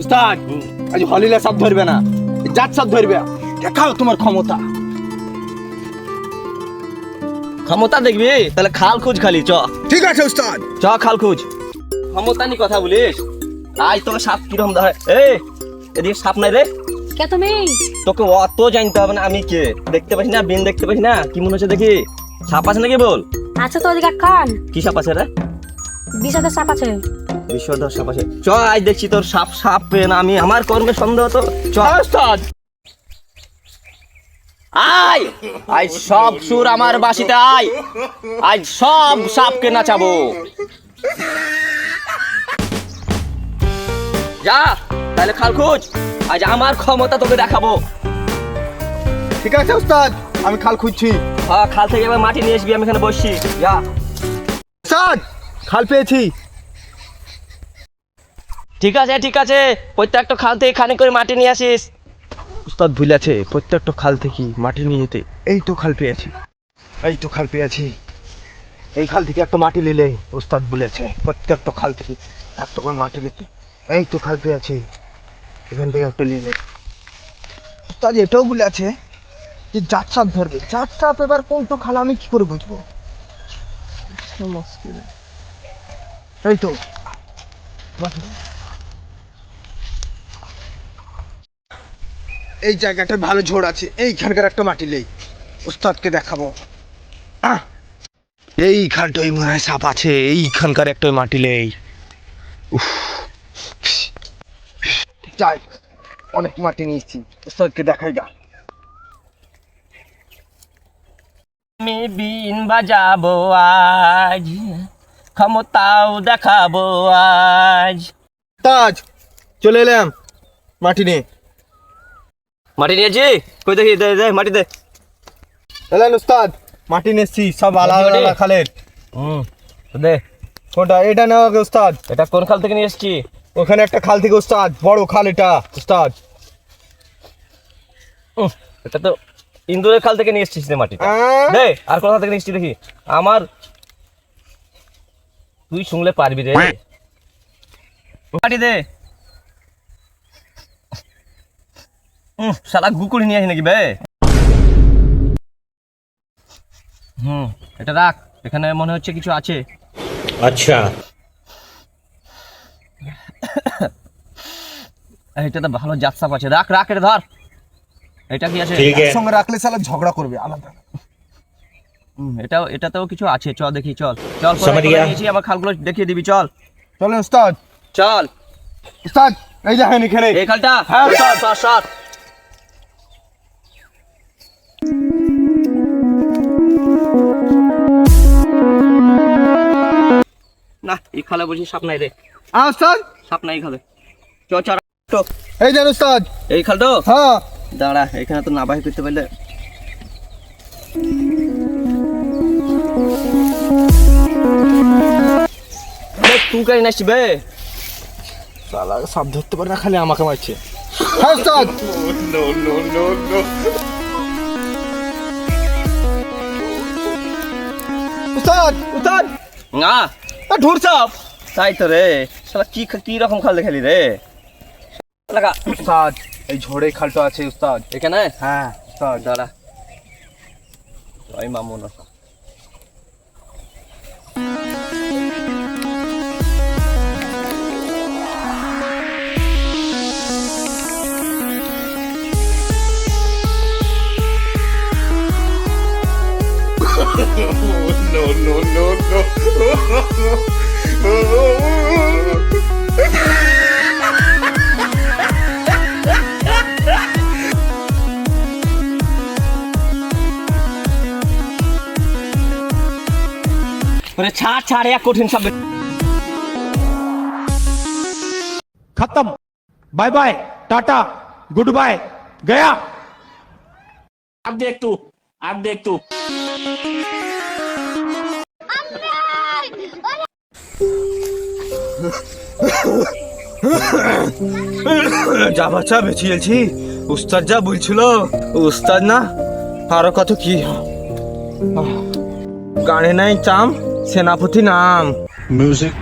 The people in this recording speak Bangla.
উস্তাদ আজ হলিলা সব ধরবে না, জাত সব ধরবে। দেখাও তোমার ক্ষমতা। ক্ষমতা দেখবি তাহলে খাল খুঁজ খালি চ। ঠিক আছে উস্তাদ। চ খাল খুঁজ। ক্ষমতা নি কথা বলিস। আজ তোকে সাপ কিরকম ধরে। এই এদিকে সাপ নাই রে। কে তুমি? তোকে অত জানতে হবে না আমি কে। দেখতে পাচ্ছি না, বিন দেখতে পাচ্ছি না, কি মনে হচ্ছে দেখি? সাপ আছে নাকি বল? আচ্ছা তো ওদিকে কান কি সাপ আছে রে? বিষাদের সাপ আছে। বিষধর সাপ আছে। চ আজ দেখছি তোর সাপ সাপ পেয়ে না আমি আমার কর্মে সন্দেহ তো। চ উস্তাদ। আয় আজ সব সুর আমার বাঁশিতে আয়। আজ সব সাপকে নাচাবো। যা তাহলে খাল খোঁজ। আজ আমার ক্ষমতা তোকে দেখাবো। ঠিক আছে উস্তাদ, আমি খাল খুঁজছি। হ্যাঁ খাল থেকে এবার মাটি নিয়ে আসবি, আমি এখানে বসছি। যা। উস্তাদ খাল পেয়েছি। ঠিক আছে ঠিক আছে, প্রত্যেকটা খাল থেকে খানি করে মাটি নিয়ে আসিস। উস্তাদ ভুল আছে, প্রত্যেকটা খাল থেকে মাটি নিয়ে যেতে। এই তো খাল পেয়েছি, এই তো খাল পেয়েছি। এই খাল থেকে একটা মাটি নিলে উস্তাদ বলেছে প্রত্যেকটা খাল থেকে একটা করে মাটি নিতে। এই তো খাল পেয়েছি, এখান থেকে একটা নিলে। উস্তাদ এটাও বলে আছে যে জাত সাপ ধরবে। জাত সাপ এবার কোনটা খাল আমি কি করে বুঝবো? মুশকিল। এই তো এই জায়গাটা ভালো ঝোড় আছে, এইখানকার একটা মাটি নেই, উস্তাদকে দেখাবো। এই খানটাই মনে হয় সাপ আছে, এইখানকার একটা মাটি নেই। যাই, অনেক মাটি নিয়েছি, উস্তাদকে দেখাই গা। আমি বিন বাজাবো আজ, ক্ষমতাও দেখাবো আজ। তাজ চলে এলাম মাটি নিয়ে। মাটি নিয়েছি, কই দেখি, দে দে মাটি দে। এলেন উস্তাদ, মাটি নিয়েছি সব আলাদা আলাদা খালের। দে। কোনটা? এটা নেওয়া হবে উস্তাদ। এটা কোন খাল থেকে নিয়ে এসছি? ওখানে একটা খাল থেকে উস্তাদ, বড় খাল এটা উস্তাদ। এটা তো ইন্দুরের খাল থেকে নিয়ে এসছিস রে মাটি। দে আর কোথা থেকে নিয়ে এসছি দেখি। আমার তুই শুনলে পারবি রে। মাটি দে। শালা গুকুড়ি নিয়ে আসি নাকি বে? এটা রাখ, এখানে মনে হচ্ছে কিছু আছে। আচ্ছা এটা তো ভালো জাত সাপ আছে। রাখ রাখ, এটা ধর। এটা কি আছে? ঠিক আছে। সঙ্গে রাখলে শালা ঝগড়া করবে আলাদা। এটাতেও কিছু আছে, চল দেখি। চল চল, সমঝ গয়া। নিয়েছি, আমার খালগুলো দেখিয়ে দিবি। চল চলেন উস্তাদ। চল। উস্তাদ এই দেখেন এখানে। এই খালটা? হ্যাঁ সর সর সর। না এই খালে বলছি সাপ নাই রে। উস্তাদ সাপ নাই খালে। চল চল। এই দেন উস্তাদ। এই খালটো? হ্যাঁ দাঁড়া, এখানে তো নাবাহি করতে পারলে। তুই কাজ নাচছি বে? শালা সাপ ধরতে পারে না, খালি আমাকে মারছে। হ্যাঁ উস্তাদ। উস্তাদ উস্তাদ না ঢুর সাপ। তাই তো রে, শালা কি রকম খাল দেখালি রে লাগা। উস্তাদ এই ঝোড়ে খালটা আছে উস্তাদ। এখানে? হ্যাঁ উস্তাদ। দাঁড়া, ওই মামু না। ছাড় ছাড়, এক কঠিন শব্দ। खत्म, bye bye, tata, good bye, गया। अब देख तू, अब देख तू। যা বাচ্চা বেঁচিয়েছি, উস্তাদ যা বলছিল। উস্তাদ না আরো কত কি। গানে নাই চাম, সেনাপতি নাম। म्यूजिक